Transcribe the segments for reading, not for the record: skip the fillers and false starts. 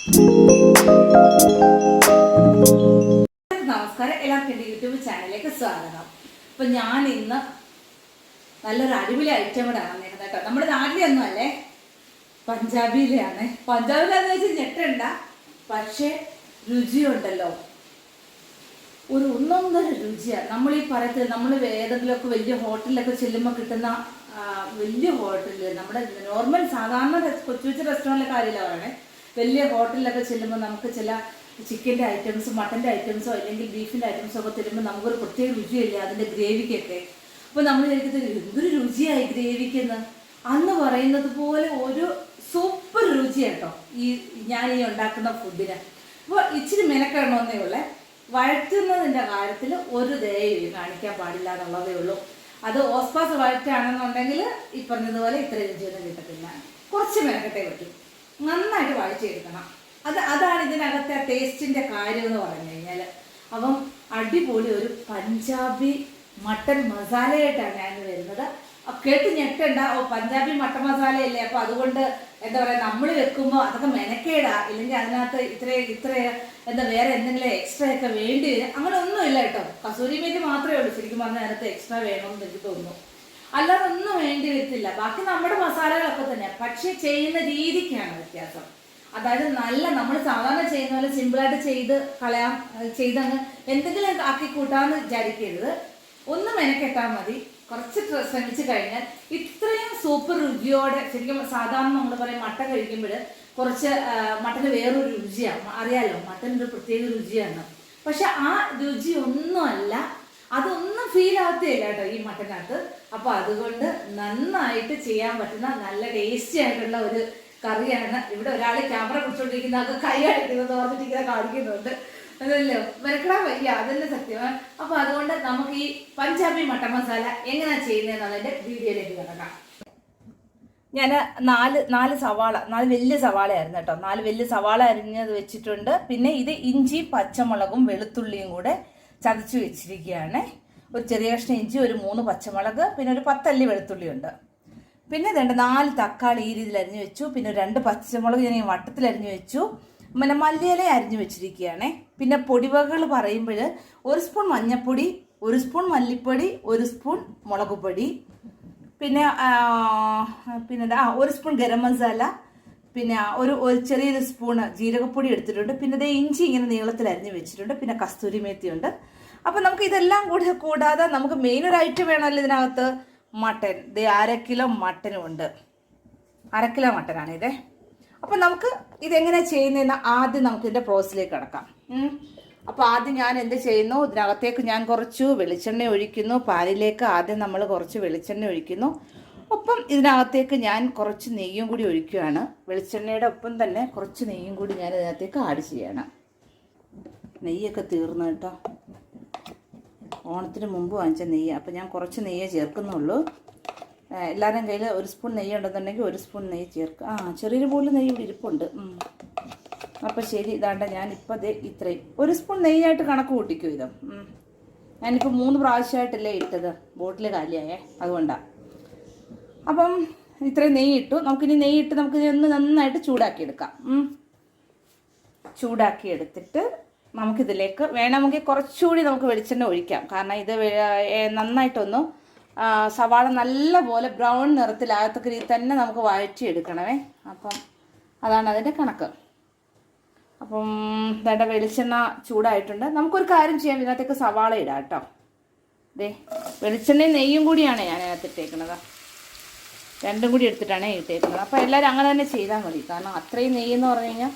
നമസ്കാരം, എല്ലാവർക്കും എൻ്റെ യൂട്യൂബ് ചാനലിലേക്ക് സ്വാഗതം. അപ്പം ഞാൻ ഇന്ന് നല്ലൊരു അടിപൊളി ഐറ്റം കൂടെ വന്നേക്കുന്നത് കേട്ടോ. നമ്മുടെ നാട്ടിലൊന്നും അല്ലേ, പഞ്ചാബിയിലെയാണ്. പഞ്ചാബിലാന്ന് വെച്ചാൽ ഞെട്ടണ്ട, പക്ഷേ രുചിയുണ്ടല്ലോ, ഒരു ഒന്നൊന്നര രുചിയാണ്. നമ്മൾ ഈ പറയത്തില്ല, നമ്മൾ ഏതെങ്കിലുമൊക്കെ വലിയ ഹോട്ടലിലൊക്കെ ചെല്ലുമ്പോൾ കിട്ടുന്ന വലിയ ഹോട്ടലിൽ, നമ്മുടെ നോർമൽ സാധാരണ കൊച്ചു കൊച്ചു റെസ്റ്റോറൻറ്റിലെ കാര്യമില്ല പറയണേ, വലിയ ഹോട്ടലിലൊക്കെ ചെല്ലുമ്പോൾ നമുക്ക് ചില ചിക്കൻ്റെ ഐറ്റംസ്, മട്ടൻ്റെ ഐറ്റംസോ അല്ലെങ്കിൽ ബീഫിൻ്റെ ഐറ്റംസോ ഒക്കെ തരുമ്പോൾ നമുക്കൊരു പ്രത്യേക രുചിയല്ലേ അതിൻ്റെ ഗ്രേവിക്കൊക്കെ. അപ്പോൾ നമ്മൾ വിചാരിക്കുന്നത് എന്തൊരു രുചിയായി ഗ്രേവിക്കെന്ന്, അന്ന് പറയുന്നത് പോലെ ഒരു സൂപ്പർ രുചിയാട്ടോ ഞാൻ ഈ ഉണ്ടാക്കുന്ന ഫുഡിന്. അപ്പോൾ ഇച്ചിരി മെനക്കെടണമെന്നേ ഉള്ളേ, വഴറ്റുന്നതിൻ്റെ കാര്യത്തിൽ ഒരു ദയയും കാണിക്കാൻ പാടില്ല എന്നുള്ളതേ ഉള്ളൂ. അത് ഓസ്പാസ് വഴറ്റാണെന്നുണ്ടെങ്കിൽ ഈ പറഞ്ഞതുപോലെ ഇത്ര രുചിയൊന്നും കിട്ടത്തില്ല. കുറച്ച് മെനക്കെട്ടേ പറ്റും, നന്നായിട്ട് വഴച്ചെടുക്കണം. അതാണ് ഇതിനകത്തെ ആ ടേസ്റ്റിൻ്റെ കാര്യം എന്ന് പറഞ്ഞു കഴിഞ്ഞാൽ. അപ്പം അടിപൊളി ഒരു പഞ്ചാബി മട്ടൻ മസാലയായിട്ടാണ് ഞാൻ വരുന്നത്. കേട്ട് ഞെട്ടണ്ട, പഞ്ചാബി മട്ടൻ മസാലയല്ലേ, അപ്പോൾ അതുകൊണ്ട് എന്താ പറയുക, നമ്മൾ വെക്കുമ്പോൾ അതൊക്കെ മെനക്കേടാ, ഇല്ലെങ്കിൽ അതിനകത്ത് ഇത്ര എന്താ വേറെ എന്തെങ്കിലും എക്സ്ട്രാ ഒക്കെ വേണ്ടി വരും, അങ്ങനെ ഒന്നുമില്ല കേട്ടോ. കസൂരി മേത്തി മാത്രമേ ഉള്ളൂ ശരിക്കും പറഞ്ഞാൽ അതിനകത്ത് എക്സ്ട്രാ വേണമെന്ന് എനിക്ക് തോന്നുന്നു. അല്ലാതെ ഒന്നും വേണ്ടി വരത്തില്ല, ബാക്കി നമ്മുടെ മസാലകളൊക്കെ തന്നെ, പക്ഷെ ചെയ്യുന്ന രീതിക്കാണ് വ്യത്യാസം. അതായത് നല്ല നമ്മൾ സാധാരണ ചെയ്യുന്ന പോലെ സിമ്പിളായിട്ട് ചെയ്തങ്ങ് എന്തെങ്കിലും ആക്കി കൂട്ടാന്ന് വിചാരിക്കരുത്. ഒന്ന് മെനക്കെട്ടാൽ മതി, കുറച്ച് ശ്രമിച്ചു കഴിഞ്ഞാൽ ഇത്രയും സൂപ്പർ രുചിയോടെ. ശരിക്കും സാധാരണ നമ്മൾ പറയും മട്ടൻ കഴിക്കുമ്പോൾ കുറച്ച് മട്ടന് വേറൊരു രുചിയാണ്, അറിയാലോ, മട്ടനൊരു പ്രത്യേക രുചിയാണ്. പക്ഷെ ആ രുചി ഒന്നുമല്ല, അതൊന്നും ഫീൽ ആകത്തില്ല കേട്ടോ ഈ മട്ടനകത്ത്. അപ്പോൾ അതുകൊണ്ട് നന്നായിട്ട് ചെയ്യാൻ പറ്റുന്ന നല്ല ടേസ്റ്റി ആയിട്ടുള്ള ഒരു കറിയാണ്. ഇവിടെ ഒരാൾ ക്യാമറ പിടിച്ചോണ്ടിരിക്കുന്ന ആൾക്ക് കൈ അടിക്കുന്നത് ഓർമ്മിട്ടിരിക്കുന്ന കാണിക്കുന്നുണ്ട്, അതല്ലോ മെനക്കെടാൻ വയ്യ, അതല്ലേ സത്യം. അപ്പൊ അതുകൊണ്ട് നമുക്ക് ഈ പഞ്ചാബി മട്ടൻ മസാല എങ്ങനെയാ ചെയ്യുന്നതെന്നുള്ളതിന്റെ വീഡിയോയിലേക്ക് കിടക്കാം. ഞാൻ നാല് വലിയ സവാളയായിരുന്നു കേട്ടോ, 4 വലിയ സവാള അരിഞ്ഞത് വെച്ചിട്ടുണ്ട്. പിന്നെ ഇത് ഇഞ്ചി, പച്ചമുളകും വെളുത്തുള്ളിയും കൂടെ ചതച്ച് വെച്ചിരിക്കുകയാണ്. ഒരു ചെറിയ കഷ്ണം ഇഞ്ചി, ഒരു 3 പച്ചമുളക്, പിന്നെ ഒരു 10 അല്ലി വെളുത്തുള്ളി ഉണ്ട്. പിന്നെ 4 തക്കാളി ഈ രീതിയിൽ അരിഞ്ഞു വെച്ചു. പിന്നെ 2 പച്ചമുളക് ഞാൻ വട്ടത്തിൽ അരിഞ്ഞു വെച്ചു. പിന്നെ മല്ലിയില അരിഞ്ഞു വെച്ചിരിക്കുകയാണ്. പിന്നെ പൊടിവകകൾ പറയുമ്പോൾ 1 സ്പൂൺ മഞ്ഞൾപ്പൊടി, 1 സ്പൂൺ മല്ലിപ്പൊടി, 1 സ്പൂൺ മുളക് പൊടി, പിന്നെ 1 സ്പൂൺ ഗരം മസാല, പിന്നെ ഒരു ചെറിയൊരു സ്പൂണ് ജീരകപ്പൊടി എടുത്തിട്ടുണ്ട്. പിന്നെ ഇഞ്ചി ഇങ്ങനെ നീളത്തിൽ അരിഞ്ഞു വെച്ചിട്ടുണ്ട്. പിന്നെ കസ്തൂരി മേത്തി ഉണ്ട്. അപ്പം നമുക്ക് ഇതെല്ലാം കൂടാതെ നമുക്ക് മെയിൻ ഒരു ഐറ്റം വേണമല്ലോ ഇതിനകത്ത്, മട്ടൻ. 1/2 കിലോ മട്ടനും ഉണ്ട്, 1/2 കിലോ മട്ടനാണ് ഇതേ. അപ്പം നമുക്ക് ഇതെങ്ങനെ ചെയ്യുന്നതെന്ന് ആദ്യം നമുക്ക് ഇതിൻ്റെ പ്രോസസ്സിലേക്ക് കിടക്കാം. അപ്പോൾ ആദ്യം ഞാൻ എന്ത് ചെയ്യുന്നു, ഇതിനകത്തേക്ക് ഞാൻ കുറച്ച് വെളിച്ചെണ്ണ ഒഴിക്കുന്നു. പാലിലേക്ക് ആദ്യം നമ്മൾ കുറച്ച് വെളിച്ചെണ്ണ ഒഴിക്കുന്നു. ഒപ്പം ഇതിനകത്തേക്ക് ഞാൻ കുറച്ച് നെയ്യും കൂടി ഒഴിക്കുകയാണ്. വെളിച്ചെണ്ണയുടെ ഒപ്പം തന്നെ കുറച്ച് നെയ്യും കൂടി ഞാൻ ഇതിനകത്തേക്ക് ആഡ് ചെയ്യണം. നെയ്യൊക്കെ തീർന്നു കേട്ടോ, ഓണത്തിന് മുമ്പ് വാങ്ങിച്ച നെയ്യ്. അപ്പോൾ ഞാൻ കുറച്ച് നെയ്യേ ചേർക്കുന്നുള്ളൂ. എല്ലാവരുടെയും കയ്യിൽ 1 സ്പൂൺ നെയ്യ് ഉണ്ടെന്നുണ്ടെങ്കിൽ 1 സ്പൂൺ നെയ്യ് ചേർക്കുക. ചെറിയൊരു ബോളിൽ നെയ്യ് ഇവിടെ ഇരിപ്പുണ്ട്. അപ്പോൾ ശരി, ഇതാണ്ട് ഞാനിപ്പോൾ ഇത്രയും 1 സ്പൂൺ നെയ്യായിട്ട് കണക്ക് കൂട്ടിക്കും ഇത്. ഞാനിപ്പോൾ 3 പ്രാവശ്യമായിട്ടല്ലേ ഇട്ടത്, ബോട്ടിൽ കാലിയായേ, അതുകൊണ്ടാണ്. അപ്പം ഇത്രയും നെയ്യ് ഇട്ടു. നമുക്കിനി നെയ്യ് ഇട്ട് നമുക്കിനി ഒന്ന് നന്നായിട്ട് ചൂടാക്കിയെടുക്കാം. ചൂടാക്കി എടുത്തിട്ട് നമുക്കിതിലേക്ക് വേണമെങ്കിൽ കുറച്ചുകൂടി നമുക്ക് വെളിച്ചെണ്ണ ഒഴിക്കാം. കാരണം ഇത് നന്നായിട്ടൊന്ന് സവാള നല്ലപോലെ ബ്രൗൺ നിറത്തിലാകത്തക്ക രീതിയിൽ തന്നെ നമുക്ക് വഴറ്റിയെടുക്കണമേ. അപ്പം അതാണ് അതിൻ്റെ കണക്ക്. അപ്പം വേണ്ട വെളിച്ചെണ്ണ ചൂടായിട്ടുണ്ട്. നമുക്കൊരു കാര്യം ചെയ്യാം, ഇതിനകത്തേക്ക് സവാള ഇടാം കേട്ടോ. വെളിച്ചെണ്ണയും നെയ്യും കൂടിയാണ് ഞാൻ അതിനകത്ത് ഇട്ടേക്കുന്നത്, 2 കൂടി എടുത്തിട്ടാണ് ഇട്ടേക്കുന്നത്. അപ്പോൾ എല്ലാവരും അങ്ങനെ തന്നെ ചെയ്താൽ മതി, കാരണം അത്രയും നെയ്യെന്ന് പറഞ്ഞു കഴിഞ്ഞാൽ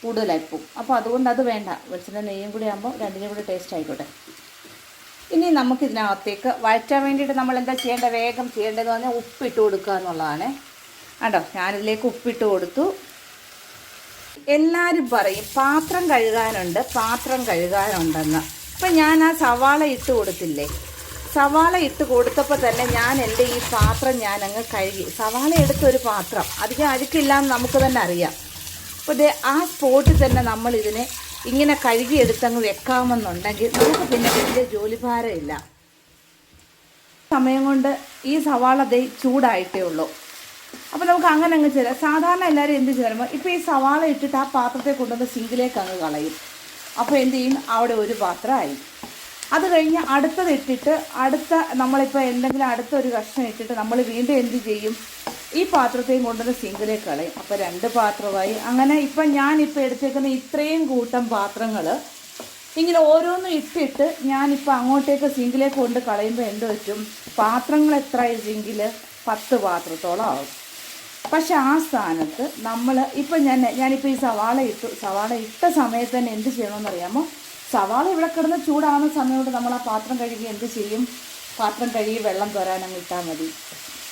കൂടുതലായിപ്പോവും. അപ്പോൾ അതുകൊണ്ട് അത് വേണ്ട, വെളിച്ചെണ്ണ നെയ്യും കൂടി ആകുമ്പോൾ 2നും കൂടി ടേസ്റ്റ് ആയിക്കോട്ടെ. ഇനി നമുക്കിതിനകത്തേക്ക് വഴറ്റാൻ വേണ്ടിയിട്ട് നമ്മൾ എന്താ ചെയ്യേണ്ടത്, വേഗം ചെയ്യേണ്ടതെന്ന് പറഞ്ഞാൽ ഉപ്പിട്ട് കൊടുക്കുക എന്നുള്ളതാണ് കേട്ടോ. ഞാനിതിലേക്ക് ഉപ്പിട്ട് കൊടുത്തു. എല്ലാവരും പറയും പാത്രം കഴുകാനുണ്ടെന്ന്. അപ്പം ഞാൻ ആ സവാള ഇട്ട് കൊടുത്തില്ലേ, സവാള ഇട്ട് കൊടുത്തപ്പോൾ തന്നെ ഞാൻ എൻ്റെ ഈ പാത്രം ഞാനങ്ങ് കഴുകി. സവാള എടുത്തൊരു പാത്രം, അധികം അഴുക്കില്ലാന്ന് നമുക്ക് തന്നെ അറിയാം. അപ്പോൾ ആ സ്പോട്ടിൽ തന്നെ നമ്മളിതിനെ ഇങ്ങനെ കഴുകിയെടുത്തങ്ങ് വെക്കാമെന്നുണ്ടെങ്കിൽ നമുക്ക് പിന്നെ വലിയ ജോലിഭാരമില്ല. സമയം കൊണ്ട് ഈ സവാള ചൂടായിട്ടേ ഉള്ളൂ. അപ്പോൾ നമുക്ക് അങ്ങനെ അങ്ങ് ചെയ്യാം. സാധാരണ എല്ലാവരും എന്ത് ചെയ്യുമ്പോൾ ഇപ്പോൾ ഈ സവാള ഇട്ടിട്ട് ആ പാത്രത്തെ കൊണ്ടുവന്ന് സിങ്കിലേക്ക് അങ്ങ് കളയും. അപ്പോൾ എന്ത് ചെയ്യും, അവിടെ ഒരു പാത്രമായി. അത് കഴിഞ്ഞ് അടുത്തത് ഇട്ടിട്ട് നമ്മളിപ്പോൾ എന്തെങ്കിലും അടുത്തൊരു കഷ്ണം ഇട്ടിട്ട് നമ്മൾ വീണ്ടും എന്ത് ചെയ്യും, ഈ പാത്രത്തെയും കൊണ്ടുവന്ന് സിങ്കിലേക്ക് കളയും. അപ്പോൾ 2 പാത്രമായി. അങ്ങനെ ഇപ്പം ഞാനിപ്പോൾ എടുത്തേക്കുന്ന ഇത്രയും കൂട്ടം പാത്രങ്ങൾ ഇങ്ങനെ ഓരോന്നും ഇട്ടിട്ട് ഞാനിപ്പോൾ അങ്ങോട്ടേക്ക് സിങ്കിലേക്ക് കൊണ്ട് കളയുമ്പോൾ എന്ത് പറ്റും, പാത്രങ്ങൾ എത്രയായി സിങ്കിൽ 10 പാത്രത്തോളം ആവും. പക്ഷെ ആ സ്ഥാനത്ത് നമ്മൾ ഇപ്പം ഞാനിപ്പോൾ ഈ സവാള ഇട്ട സമയത്ത് തന്നെ എന്ത് ചെയ്യണമെന്നറിയാമോ, സവാള ഇവിടെ കിടന്ന് ചൂടാകുന്ന സമയം കൊണ്ട് നമ്മൾ ആ പാത്രം കഴുകി എന്ത് ചെയ്യും, പാത്രം കഴുകി വെള്ളം തോരാനങ്ങ് ഇട്ടാൽ മതി.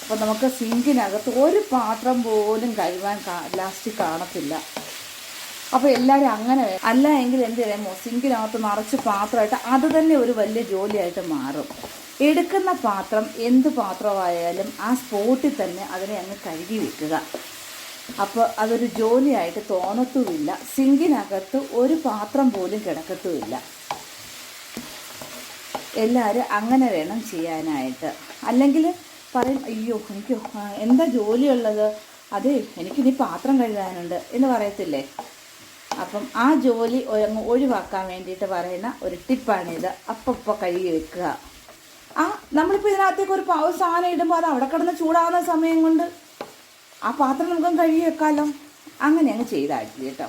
അപ്പോൾ നമുക്ക് സിങ്കിനകത്ത് ഒരു പാത്രം പോലും കഴുകാൻ ലാസ്റ്റ് കാണത്തില്ല. അപ്പോൾ എല്ലാവരും അങ്ങനെ അല്ല എങ്കിൽ എന്ത് ചെയ്യാമോ, സിങ്കിനകത്ത് നിറച്ച് പാത്രമായിട്ട് അത് തന്നെ ഒരു വലിയ ജോലിയായിട്ട് മാറും. എടുക്കുന്ന പാത്രം എന്ത് പാത്രമായാലും ആ സ്പോട്ടിൽ തന്നെ അതിനെ അങ്ങ് കഴുകി വെക്കുക. അപ്പോൾ അതൊരു ജോലിയായിട്ട് തോന്നത്തുമില്ല. സിങ്കിനകത്ത് ഒരു പാത്രം പോലും കിടക്കത്തുമില്ല. എല്ലാവരും അങ്ങനെ വേണം ചെയ്യാനായിട്ട്. അല്ലെങ്കിൽ പറയും, അയ്യോ എനിക്ക് എന്താ ജോലിയുള്ളത്, അതെ എനിക്കിനി പാത്രം കഴുകാനുണ്ട് എന്ന് പറയത്തില്ലേ. അപ്പം ആ ജോലി ഒഴിവാക്കാൻ വേണ്ടിയിട്ട് പറയുന്ന ഒരു ടിപ്പാണിത്. അപ്പം കഴുകി വെക്കുക. നമ്മളിപ്പോൾ ഇതിനകത്തേക്ക് ഒരു സാധനം ഇടുമ്പോൾ അത് അവിടെ കിടന്ന് ചൂടാകുന്ന സമയം കൊണ്ട് ആ പാത്രം നമുക്ക് കഴുകി വെക്കാമല്ലോ. അങ്ങനെ അങ്ങ് ചെയ്തായിട്ടില്ല കേട്ടോ.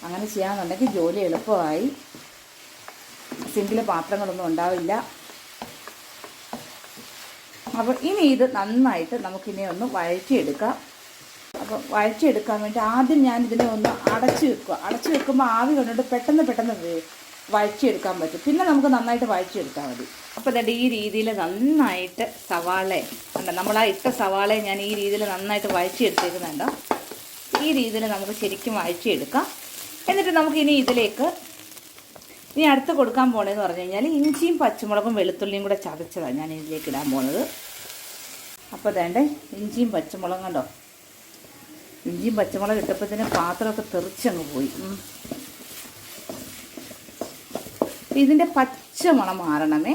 അങ്ങനെ ചെയ്യാമെന്നുണ്ടെങ്കിൽ ജോലി എളുപ്പമായി, സിങ്കിൽ പാത്രങ്ങളൊന്നും ഉണ്ടാവില്ല. അപ്പോൾ ഇനി ഇത് നന്നായിട്ട് നമുക്കിനി ഒന്ന് വഴറ്റിയെടുക്കാം. അപ്പോൾ വഴറ്റിയെടുക്കാൻ വേണ്ടി ആദ്യം ഞാൻ ഇതിനെ ഒന്ന് അടച്ചു വെക്കുക. അടച്ചു വെക്കുമ്പോൾ ആവി കൊണ്ടിട്ട് പെട്ടെന്ന് വഴറ്റിയെടുക്കാൻ പറ്റും. പിന്നെ നമുക്ക് നന്നായിട്ട് വഴറ്റിയെടുത്താൽ മതി. അപ്പോൾ ഇതാ ഈ രീതിയിൽ നന്നായിട്ട് നമ്മൾ ആ ഇട്ട സവാളയെ ഞാൻ ഈ രീതിയിൽ നന്നായിട്ട് വഴറ്റിയെടുത്തേക്കുന്നുണ്ടോ. ഈ രീതിയിൽ നമുക്ക് ശരിക്കും വഴറ്റിയെടുക്കാം. എന്നിട്ട് നമുക്കിനി ഇതിലേക്ക് അടുത്ത് കൊടുക്കാൻ പോകണമെന്ന് പറഞ്ഞു കഴിഞ്ഞാൽ ഇഞ്ചിയും പച്ചമുളകും വെളുത്തുള്ളിയും കൂടെ ചതച്ചതാണ് ഞാൻ ഇതിലേക്ക് ഇടാൻ പോകുന്നത്. അപ്പോൾ വേണ്ട ഇഞ്ചിയും പച്ചമുളകും കണ്ടോ, ഇഞ്ചിയും പച്ചമുളക് ഇട്ടപ്പോഴത്തേനും പാത്രമൊക്കെ തെറിച്ചങ്ങ് പോയി. ഇതിൻ്റെ പച്ചമണം മാറണമേ.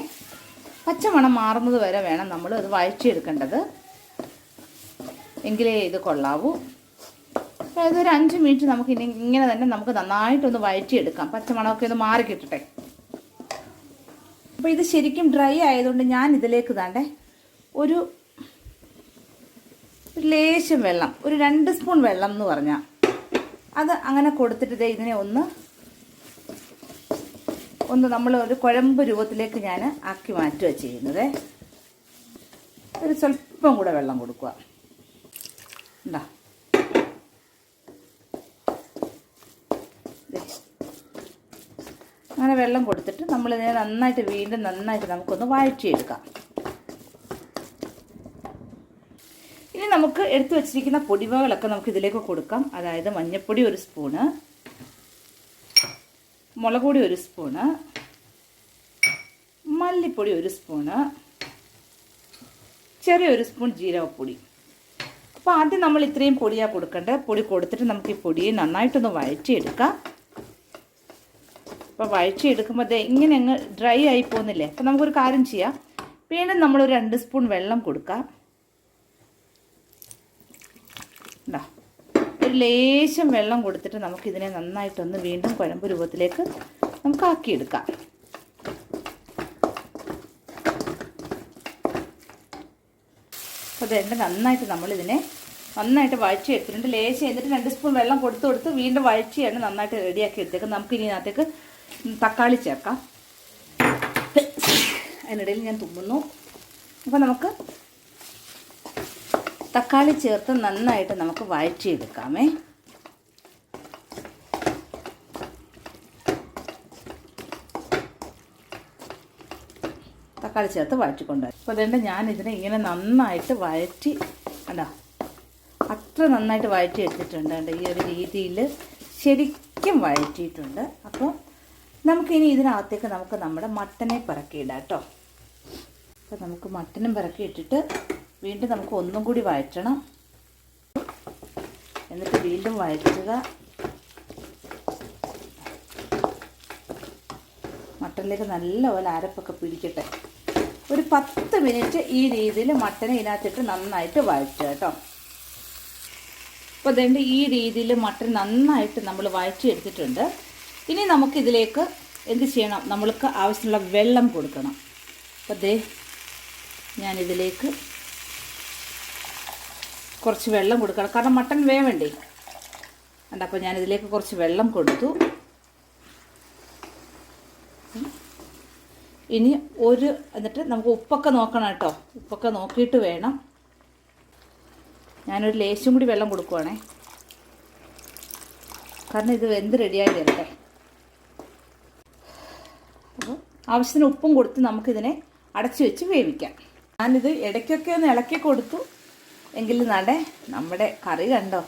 പച്ചമണം മാറുന്നത് വരെ വേണം നമ്മൾ അത് വഴറ്റിയെടുക്കേണ്ടത്, എങ്കിലേ ഇത് കൊള്ളാവൂ. അതായത് ഒരു 5 മിനിറ്റ് നമുക്ക് ഇങ്ങനെ തന്നെ നമുക്ക് നന്നായിട്ടൊന്ന് വഴറ്റിയെടുക്കാം. പച്ചമണമൊക്കെ ഒന്ന് മാറി കിട്ടട്ടെ. അപ്പോൾ ഇത് ശരിക്കും ഡ്രൈ ആയതുകൊണ്ട് ഞാൻ ഇതിലേക്ക് താണ്ടേ ഒരു ലേശം വെള്ളം, ഒരു 2 സ്പൂൺ വെള്ളം എന്ന് പറഞ്ഞാൽ അത് അങ്ങനെ കൊടുത്തിട്ട് ഇതിനെ ഒന്ന് നമ്മൾ ഒരു കുഴമ്പ് രൂപത്തിലേക്ക് ഞാൻ ആക്കി മാറ്റുക ചെയ്യുന്നത്. ഒരു സ്വല്പം കൂടെ വെള്ളം കൊടുക്കുക. ഉണ്ടാ അങ്ങനെ വെള്ളം കൊടുത്തിട്ട് നമ്മളിതിനെ വീണ്ടും നന്നായിട്ട് നമുക്കൊന്ന് വഴറ്റിയെടുക്കാം. ഇനി നമുക്ക് എടുത്തു വച്ചിരിക്കുന്ന പൊടിവകളൊക്കെ നമുക്ക് ഇതിലേക്ക് കൊടുക്കാം. അതായത് മഞ്ഞൾപ്പൊടി 1 സ്പൂണ്, മുളക് പൊടി 1 സ്പൂണ്, മല്ലിപ്പൊടി 1 സ്പൂണ്, ചെറിയ 1 സ്പൂൺ ജീരകപ്പൊടി. അപ്പോൾ ആദ്യം നമ്മൾ ഇത്രയും പൊടിയാണ് കൊടുക്കേണ്ടത്. പൊടി കൊടുത്തിട്ട് നമുക്ക് ഈ പൊടിയെ നന്നായിട്ടൊന്ന് വഴറ്റിയെടുക്കാം. അപ്പോൾ വഴറ്റിയെടുക്കുമ്പോൾ ഇങ്ങനെ അങ്ങ് ഡ്രൈ ആയി പോകുന്നില്ലേ. അപ്പോൾ നമുക്കൊരു കാര്യം ചെയ്യാം, വീണ്ടും നമ്മളൊരു 2 സ്പൂൺ വെള്ളം കൊടുക്കാം. ഉണ്ടാ ഒരു ലേശം വെള്ളം കൊടുത്തിട്ട് നമുക്കിതിനെ നന്നായിട്ടൊന്ന് വീണ്ടും കുഴമ്പ് രൂപത്തിലേക്ക് നമുക്ക് ആക്കിയെടുക്കാം. അപ്പോൾ അതുകൊണ്ട് നന്നായിട്ട് നമ്മളിതിനെ വഴറ്റി എടുത്തിട്ടുണ്ട്. ലേശം എന്നിട്ട് 2 സ്പൂൺ വെള്ളം കൊടുത്ത് വീണ്ടും വഴറ്റിയാണ് നന്നായിട്ട് റെഡിയാക്കി എടുത്തേക്ക്. നമുക്ക് ഇനി അതിനകത്തേക്ക് തക്കാളി ചേർക്കാം. അതിനിടയിൽ ഞാൻ തുമ്മുന്നു. അപ്പോൾ നമുക്ക് തക്കാളി ചേർത്ത് നന്നായിട്ട് നമുക്ക് വഴറ്റിയെടുക്കാമേ. തക്കാളി ചേർത്ത് വഴറ്റിക്കൊണ്ടുവരും. അപ്പോൾ അതുകൊണ്ട് ഞാനിതിനെ ഇങ്ങനെ നന്നായിട്ട് വഴറ്റി അത്ര നന്നായിട്ട് വഴറ്റി എടുത്തിട്ടുണ്ട്. ഈ ഒരു രീതിയിൽ ശരിക്കും വഴറ്റിയിട്ടുണ്ട്. അപ്പോൾ നമുക്കിനി ഇതിനകത്തേക്ക് നമ്മുടെ മട്ടനെ പറക്കിയിടാം കേട്ടോ. അപ്പോൾ നമുക്ക് മട്ടനും പറക്കി ഇട്ടിട്ട് വീണ്ടും നമുക്ക് ഒന്നും കൂടി വഴറ്റണം. എന്നിട്ട് വീണ്ടും വഴറ്റുക. മട്ടനിലേക്ക് നല്ലപോലെ അരപ്പൊക്കെ പിടിക്കട്ടെ. ഒരു 10 മിനിറ്റ് ഈ രീതിയിൽ മട്ടനെ ഇതിനകത്തിട്ട് നന്നായിട്ട് വഴറ്റുക കേട്ടോ. അപ്പോൾ അതുകൊണ്ട് ഈ രീതിയിൽ മട്ടൻ നന്നായിട്ട് നമ്മൾ വഴറ്റിയെടുത്തിട്ടുണ്ട്. ഇനി നമുക്കിതിലേക്ക് എന്ത് ചെയ്യണം? നമ്മൾക്ക് ആവശ്യമുള്ള വെള്ളം കൊടുക്കണം. അപ്പോൾ ഞാനിതിലേക്ക് കുറച്ച് വെള്ളം കൊടുക്കണം, കാരണം മട്ടൻ വേവണ്ടേ. അപ്പോൾ ഞാനിതിലേക്ക് കുറച്ച് വെള്ളം കൊടുത്തു. ഇനി എന്നിട്ട് നമുക്ക് ഉപ്പൊക്കെ നോക്കണം കേട്ടോ. ഉപ്പൊക്കെ നോക്കിയിട്ട് വേണം. ഞാനൊരു ലേശം കൂടി വെള്ളം കൊടുക്കുവാണേ, കാരണം ഇത് വെന്ത് റെഡിയായി വരട്ടെ. അപ്പോൾ ആവശ്യത്തിന് ഉപ്പും കൊടുത്ത് നമുക്കിതിനെ അടച്ചു വെച്ച് വേവിക്കാം. ഞാനിത് ഇടയ്ക്കൊക്കെ ഒന്ന് ഇളക്കി കൊടുത്തു. എങ്കിലും നമ്മുടെ കറി കണ്ടോ,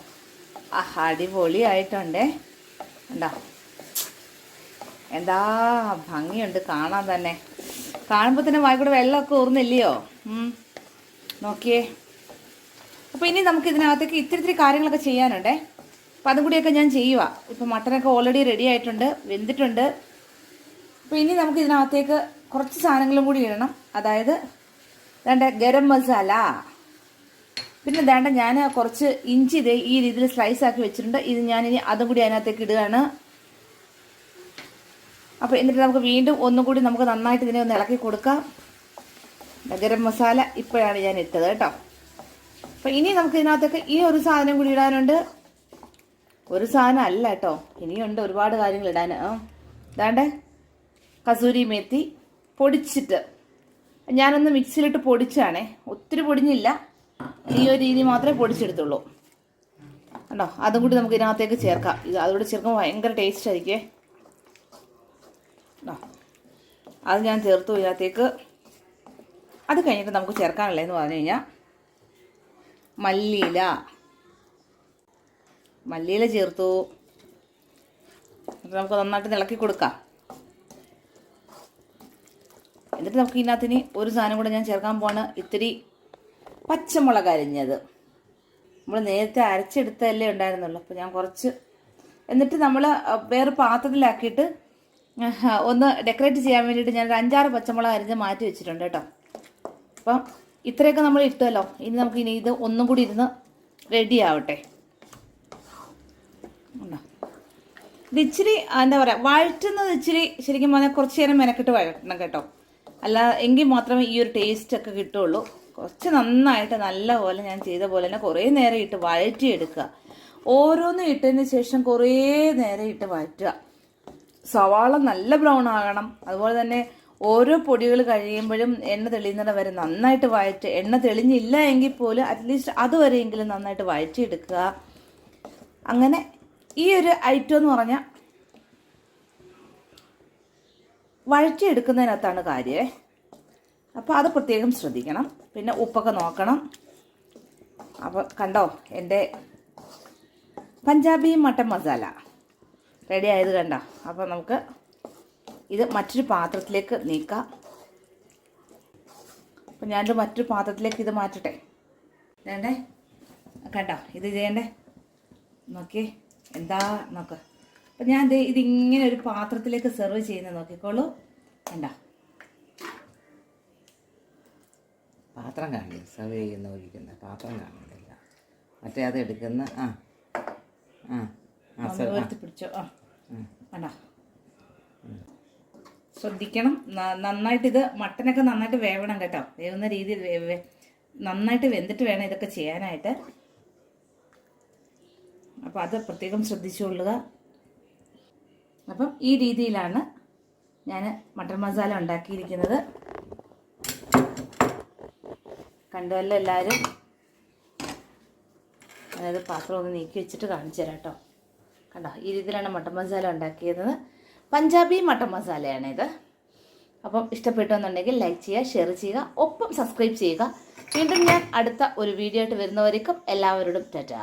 അടിപൊളിയായിട്ടുണ്ടേ. കണ്ടോ, എന്താ ഭംഗിയുണ്ട് കാണാൻ തന്നെ. കാണുമ്പോൾ തന്നെ വായിക്കൂടെ വെള്ളമൊക്കെ ഊർന്നില്ലയോ? നോക്കിയേ. അപ്പോൾ ഇനി നമുക്ക് ഇതിനകത്തേക്ക് ഇത്തിരി കാര്യങ്ങളൊക്കെ ചെയ്യാനുണ്ടേ. അപ്പോൾ അതും കൂടിയൊക്കെ ഞാൻ ചെയ്യുക. ഇപ്പോൾ മട്ടനൊക്കെ ഓൾറെഡി റെഡി ആയിട്ടുണ്ട്, വെന്തിട്ടുണ്ട്. അപ്പോൾ ഇനി നമുക്ക് ഇതിനകത്തേക്ക് കുറച്ച് സാധനങ്ങളും കൂടി ഇടണം. അതായത് ഗരം മസാല, പിന്നെ ഞാൻ കുറച്ച് ഇഞ്ചി ഈ രീതിയിൽ സ്ലൈസ് ആക്കി വെച്ചിട്ടുണ്ട്. ഇത് ഞാനിനി അതും കൂടി അതിനകത്തേക്ക് ഇടുകയാണ്. അപ്പോൾ എന്നിട്ട് നമുക്ക് വീണ്ടും ഒന്നും കൂടി നമുക്ക് നന്നായിട്ട് ഇതിനെ ഒന്ന് ഇളക്കി കൊടുക്കാം. ഗരം മസാല ഇപ്പോഴാണ് ഞാൻ ഇട്ടത് കേട്ടോ. അപ്പോൾ ഇനി നമുക്ക് ഇതിനകത്തൊക്കെ ഈ ഒരു സാധനം കൂടി ഇടാനുണ്ട്. ഒരു സാധനം അല്ല കേട്ടോ, ഇനിയുണ്ട് ഒരുപാട് കാര്യങ്ങൾ ഇടാൻ. കസൂരി മേത്തി പൊടിച്ചിട്ട് ഞാനൊന്ന് മിക്സിയിലിട്ട് പൊടിച്ചാണേ, ഒത്തിരി പൊടിഞ്ഞില്ല. ഈ ഒരു രീതി മാത്രമേ പൊടിച്ചെടുത്തുള്ളൂ കണ്ടോ. അതും കൂടി നമുക്ക് ഇതിനകത്തേക്ക് ചേർക്കാം. അതുകൂടി ചേർക്കുമ്പോൾ ഭയങ്കര ടേസ്റ്റ് ആയിരിക്കേ. അത് ഞാൻ ചേർത്തു ഇതിനകത്തേക്ക്. അത് കഴിഞ്ഞിട്ട് നമുക്ക് ചേർക്കാനുള്ളതെന്ന് പറഞ്ഞു കഴിഞ്ഞാൽ മല്ലിയില ചേർത്തു. നമുക്ക് നന്നായിട്ട് ഇളക്കി കൊടുക്കാം. എന്നിട്ട് നമുക്ക് ഇതിനകത്തിന് ഒരു സാധനം കൂടെ ഞാൻ ചേർക്കാൻ പോവാണ്. ഇത്തിരി പച്ചമുളക് അരിഞ്ഞത്. നമ്മൾ നേരത്തെ അരച്ചെടുത്തതല്ലേ ഉണ്ടായിരുന്നുള്ളൂ. അപ്പോൾ ഞാൻ കുറച്ച്, എന്നിട്ട് നമ്മൾ വേറെ പാത്രത്തിലാക്കിയിട്ട് ഒന്ന് ഡെക്കറേറ്റ് ചെയ്യാൻ വേണ്ടിയിട്ട് ഞാൻ 5-6 പച്ചമുളക് അരിഞ്ഞ് മാറ്റി വെച്ചിട്ടുണ്ട് കേട്ടോ. അപ്പം ഇത്രയൊക്കെ നമ്മൾ ഇട്ടല്ലോ. ഇനി ഇത് ഒന്നും കൂടി ഇരുന്ന് റെഡി ആവട്ടെ. ഇത് ഇച്ചിരി എന്താ പറയുക, വഴറ്റുന്നത് ഇച്ചിരി ശരിക്കും പറഞ്ഞാൽ കുറച്ച് നേരം മെനക്കെട്ട് വഴറ്റണം കേട്ടോ. അല്ല എങ്കിൽ മാത്രമേ ഈ ഒരു ടേസ്റ്റ് ഒക്കെ കിട്ടുള്ളൂ. കുറച്ച് നന്നായിട്ട് നല്ലപോലെ ഞാൻ ചെയ്ത പോലെ തന്നെ കുറേ നേരം ഇട്ട് വഴറ്റിയെടുക്കുക. ഓരോന്നും ഇട്ടതിന് ശേഷം കുറേ നേരം ഇട്ട് വഴറ്റുക. സവാള നല്ല ബ്രൗൺ ആകണം. അതുപോലെ തന്നെ ഓരോ പൊടികൾ കഴിയുമ്പോഴും എണ്ണ തെളിയുന്നത് വരെ നന്നായിട്ട് വഴറ്റുക. എണ്ണ തെളിഞ്ഞില്ല എങ്കിൽ പോലും അറ്റ്ലീസ്റ്റ് അതുവരെയെങ്കിലും നന്നായിട്ട് വഴറ്റിയെടുക്കുക. അങ്ങനെ ഈ ഒരു ഐറ്റം എന്ന് പറഞ്ഞാൽ വഴറ്റിയെടുക്കുന്നതിനകത്താണ് കാര്യമേ. അപ്പോൾ അത് പ്രത്യേകം ശ്രദ്ധിക്കണം. പിന്നെ ഉപ്പൊക്കെ നോക്കണം. അപ്പോൾ കണ്ടോ, എൻ്റെ പഞ്ചാബി മട്ടൻ മസാല റെഡി ആയത് കണ്ടോ. അപ്പോൾ നമുക്ക് ഇത് മറ്റൊരു പാത്രത്തിലേക്ക് നീക്കാം. അപ്പോൾ ഞാനൊരു മറ്റൊരു പാത്രത്തിലേക്ക് ഇത് മാറ്റട്ടെ. വേണ്ടേ കണ്ടോ, ഇത് ചെയ്യണ്ടേ, നോക്കിയേ എന്താ നോക്ക്. അപ്പം ഞാൻ ഇതിങ്ങനെ ഒരു പാത്രത്തിലേക്ക് സെർവ് ചെയ്യുന്നത് നോക്കിക്കോളൂ. കണ്ടോ, പാത്രം കാണില്ല, സെർവ് ചെയ്യുന്ന ഒഴിക്കുന്ന പാത്രം കാണുന്നില്ല. മറ്റേ അത് എടുക്കുന്ന പിടിച്ചോ. കണ്ടോ, ശ്രദ്ധിക്കണം നന്നായിട്ട്. ഇത് മട്ടനൊക്കെ നന്നായിട്ട് വേവണം കേട്ടോ. വേവുന്ന രീതിയിൽ നന്നായിട്ട് വെന്തിട്ട് വേണം ഇതൊക്കെ ചെയ്യാനായിട്ട്. അപ്പോൾ അത് പ്രത്യേകം ശ്രദ്ധിച്ചുകൊള്ളുക. അപ്പം ഈ രീതിയിലാണ് ഞാൻ മട്ടൻ മസാല ഉണ്ടാക്കിയിരിക്കുന്നത്. കണ്ടുവല്ലോ എല്ലാവരും. അതായത് പാത്രം ഒന്ന് നീക്കി വെച്ചിട്ട് കാണിച്ചു തരാം കേട്ടോ. കണ്ടോ, ഈ രീതിയിലാണ് മട്ടൻ മസാല ഉണ്ടാക്കിയത്. പഞ്ചാബി മട്ടൻ മസാലയാണിത്. അപ്പം ഇഷ്ടപ്പെട്ടു എന്നുണ്ടെങ്കിൽ ലൈക്ക് ചെയ്യുക, ഷെയർ ചെയ്യുക, ഒപ്പം സബ്സ്ക്രൈബ് ചെയ്യുക. വീണ്ടും ഞാൻ അടുത്ത ഒരു വീഡിയോ ആയിട്ട് വരുന്നവരേക്കും എല്ലാവരോടും ടാറ്റാ.